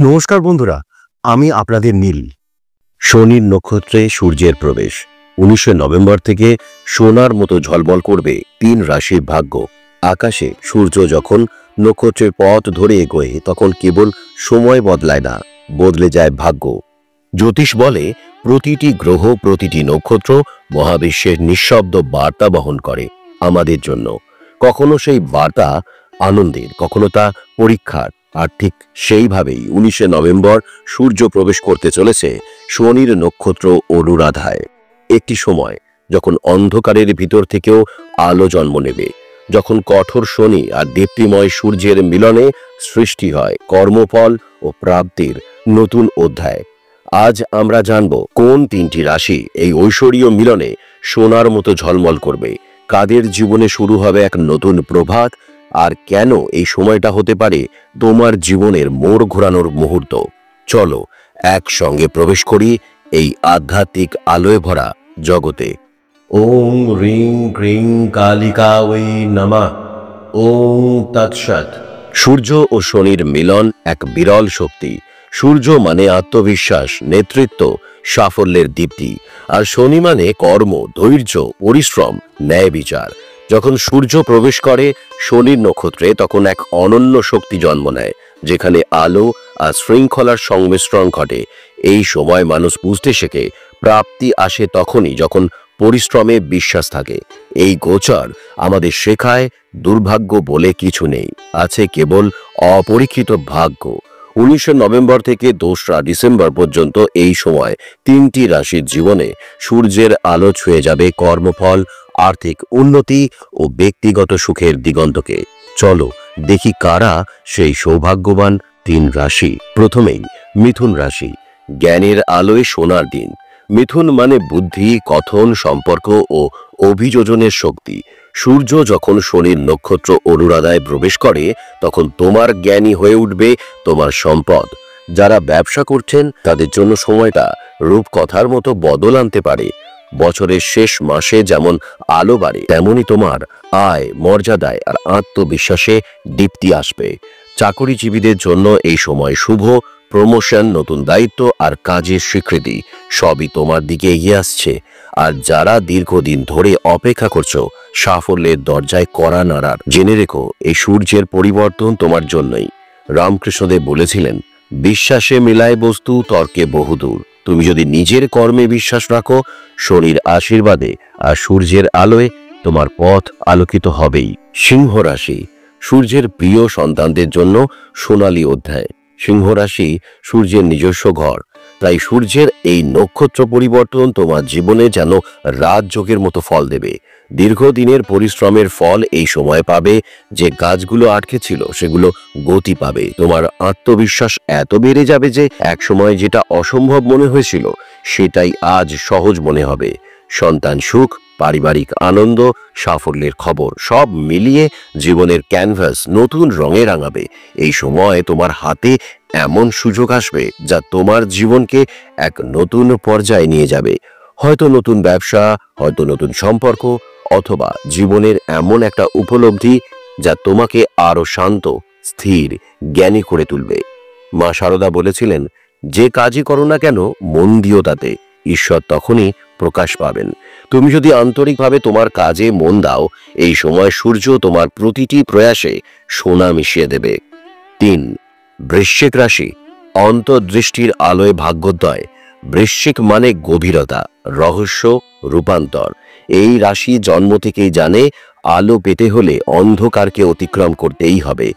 নমস্কার বন্ধুরা, আমি আপনাদের নীল। শনির নক্ষত্রে সূর্যের প্রবেশ 19 নভেম্বর থেকে সোনার মতো ঝলমল করবে 3 রাশির ভাগ্য। আকাশে সূর্য যখন নক্ষত্রের পথ ধরে এগোয় তখন কেবল সময় বদলায় না, বদলে যায় ভাগ্য। জ্যোতিষ বলে প্রতিটি গ্রহ, প্রতিটি নক্ষত্র মহাবিশ্বের নিঃশব্দ বার্তা বহন করে আমাদের জন্য। কখনো সেই বার্তা আনন্দের, কখনো তা পরীক্ষার। আর ঠিক সেইভাবেই 19 নভেম্বর সূর্য প্রবেশ করতে চলেছে শনির নক্ষত্র অনুরাধায়। একটি সময় যখন অন্ধকারের ভিতর থেকেও আলো জন্ম নেবে, যখন কঠোর শনি আর দীপ্তিময় সূর্যের মিলনে সৃষ্টি হয় কর্মফল ও প্রাপ্তির নতুন অধ্যায়। আজ আমরা জানব কোন 3টি রাশি এই ঐশ্বরীয় মিলনে সোনার মতো ঝলমল করবে, কাদের জীবনে শুরু হবে এক নতুন প্রভাত, আর কেন এই সময়টা হতে পারে তোমার জীবনের মোড় ঘোরানোর মুহূর্ত। চলো একসঙ্গে প্রবেশ করি এই আধ্যাত্মিক আলোয় ভরা জগতে। ওম রিং ক্রিং কালিকাওয়ে নমঃ। ওম তৎসৎ। সূর্য ও শনির মিলন এক বিরল শক্তি। সূর্য মানে আত্মবিশ্বাস, নেতৃত্ব, সাফল্যের দীপ্তি, আর শনি মানে কর্ম, ধৈর্য, পরিশ্রম, ন্যায় বিচার। যখন সূর্য প্রবেশ করে শনির নক্ষত্রে তখন এক অনন্য শক্তি জন্ম নেয়, যেখানে আলো আর শৃঙ্খলার সংমিশ্রণ ঘটে। এই সময় মানুষ বুঝতে শেখে প্রাপ্তি আসে তখনই যখন পরিশ্রমে বিশ্বাস থাকে। এই গোচর আমাদের শেখায় দুর্ভাগ্য বলে কিছু নেই, আছে কেবল অপরীক্ষিত ভাগ্য। 19 নভেম্বর থেকে 2রা ডিসেম্বর পর্যন্ত এই সময় 3টি রাশির জীবনে সূর্যের আলো ছুঁয়ে যাবে কর্মফল, আর্থিক উন্নতি ও ব্যক্তিগত সুখের দিগন্তকে। চলো দেখি কারা সেই সৌভাগ্যবান 3 রাশি। প্রথমেই মিথুন রাশি। জ্ঞানের আলোয় সোনার দিন। মিথুন মানে বুদ্ধি, কথন, সম্পর্ক ও অভিযোজনের শক্তি। সূর্য যখন শনির নক্ষত্র অনুরাধায় প্রবেশ করে তখন তোমার জ্ঞানী হয়ে উঠবে তোমার সম্পদ। যারা ব্যবসা করছেন তাদের জন্য সময়টা রূপকথার মতো বদল আনতে পারে। বছরের শেষ মাসে যেমন আলো বাড়ে তেমনি তোমার আয়, মর্যাদায় আর আত্মবিশ্বাসে দীপ্তি আসবে। চাকরিজীবীদের জন্য এই সময় শুভ। প্রমোশন, নতুন দায়িত্ব আর কাজের স্বীকৃতি সবই তোমার দিকে এগিয়ে আসছে। আর যারা দীর্ঘদিন ধরে অপেক্ষা করছো সাফল্যের দরজায় কড়া নাড়ার, জেনে রেখো এই সূর্যের পরিবর্তন তোমার জন্যই। রামকৃষ্ণদেব বলেছিলেন, বিশ্বাসে মিলায় বস্তু, তর্কে বহুদূর। তুমি যদি নিজের কর্মে বিশ্বাস রাখো, শনির আশীর্বাদে আর সূর্যের আলোয় তোমার পথ আলোকিত হবেই। সিংহ রাশি। সূর্যের প্রিয় সন্তানদের জন্য সোনালী অধ্যায়। সিংহ রাশি সূর্যের নিজস্ব ঘর, তাই সূর্যের এই নক্ষত্র পরিবর্তন তোমার জীবনে যেন রাজযোগের মতো ফল দেবে। দীর্ঘদিনের পরিশ্রমের ফল এই সময় পাবে। যে কাজগুলো আটকে ছিল সেগুলো গতি পাবে। তোমার আত্মবিশ্বাস এত বেড়ে যাবে যে একসময় যেটা অসম্ভব মনে হয়েছিল সেটাই আজ সহজ মনে হবে। সন্তান সুখ, পারিবারিক আনন্দ, সাফল্যের খবর সব মিলিয়ে জীবনের ক্যানভাস নতুন রঙে রাঙাবে। এই সময় তোমার হাতে এমন সুযোগ আসবে যা তোমার জীবনকে এক নতুন পর্যায়ে নিয়ে যাবে। হয়তো নতুন ব্যবসা, হয়তো নতুন সম্পর্ক, অথবা জীবনের এমন একটা উপলব্ধি যা তোমাকে আরো শান্ত, স্থির, জ্ঞানী করে তুলবে। মা শারদা বলেছিলেন, যে কাজই করো না কেন মন দিও তাতে, ঈশ্বর তখনই প্রকাশ পাবেন। তুমি যদি আন্তরিকভাবে তোমার কাজে মন দাও, এই সময় সূর্য তোমার প্রতিটি প্রয়াসে সোনা মিশিয়ে দেবে। 3. বৃশ্চিক রাশি। অন্তর্দৃষ্টির আলোয় ভাগ্যোদয়। বৃশ্চিক মানে গভীরতা, রহস্য, রূপান্তর। এই রাশি জন্ম থেকেই জানে আলো পেতে হলে অন্ধকারকে অতিক্রম করতেই হবে।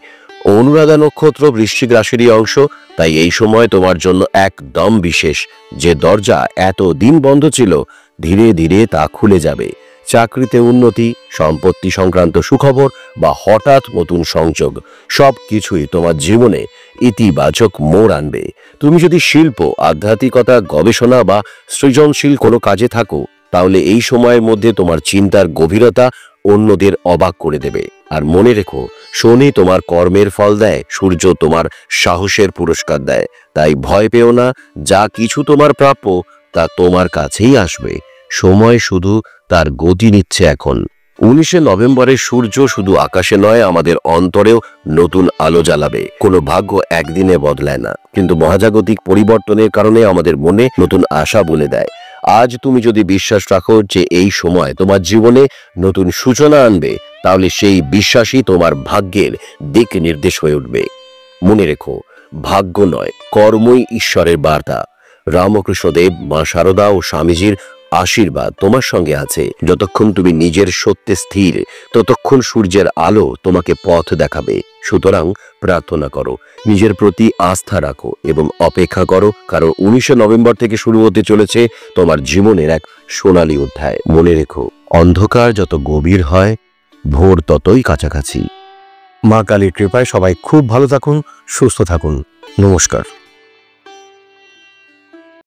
অনুরাধা নক্ষত্র বৃশ্চিক রাশিরই অংশ, তাই এই সময় তোমার জন্য একদম বিশেষ। যে দরজা এত দিন বন্ধ ছিল ধীরে ধীরে তা খুলে যাবে। চাকরিতে উন্নতি, সম্পত্তি সংক্রান্ত সুখবর বা হঠাৎ নতুন সংযোগ সব কিছুই তোমার জীবনে ইতিবাচক মোড় আনবে। তুমি যদি শিল্প, আধ্যাত্মিকতা, গবেষণা বা সৃজনশীল কোনো কাজে থাকো তাহলে এই সময়ের মধ্যে তোমার চিন্তার গভীরতা অন্যদের অবাক করে দেবে। আর মনে রেখো, শনি তোমার কর্মের ফল দেয়, সূর্য তোমার সাহসের পুরস্কার দেয়। তাই ভয় পেও না, যা কিছু তোমার প্রাপ্য তা তোমার কাছেই আসবে। সময় শুধু তার গতি নিচ্ছে এখন। 19শে নভেম্বরের সূর্য শুধু আকাশে নয়, আমাদের অন্তরেও নতুন আলো জ্বালাবে। কোনো ভাগ্য একদিনে বদলায় না, কিন্তু মহাজাগতিক পরিবর্তনের কারণে আমাদের মনে নতুন আশা বলে দেয়। আজ তুমি যদি বিশ্বাস রাখো যে এই সময় তোমার জীবনে নতুন সূচনা আনবে, তাহলে সেই বিশ্বাসই তোমার ভাগ্যের দিক নির্দেশ হয়ে উঠবে। মনে রেখো, ভাগ্য নয়, কর্মই ঈশ্বরের বার্তা। রামকৃষ্ণদেব, মা শারদা ও স্বামীজির আশীর্বাদ তোমার সঙ্গে আছে। যতক্ষণ তুমি নিজের সত্যে স্থির, ততক্ষণ সূর্যের আলো তোমাকে পথ দেখাবে। সুতরাং প্রার্থনা করো, নিজের প্রতি আস্থা রাখো এবং অপেক্ষা করো, কারণ 19শে নভেম্বর থেকে শুরু হতে চলেছে তোমার জীবনের এক সোনালী অধ্যায়। মনে রেখো, অন্ধকার যত গভীর হয়, ভোর ততই কাছাকাছি। মা কালীর কৃপায় সবাই খুব ভালো থাকুন, সুস্থ থাকুন। নমস্কার।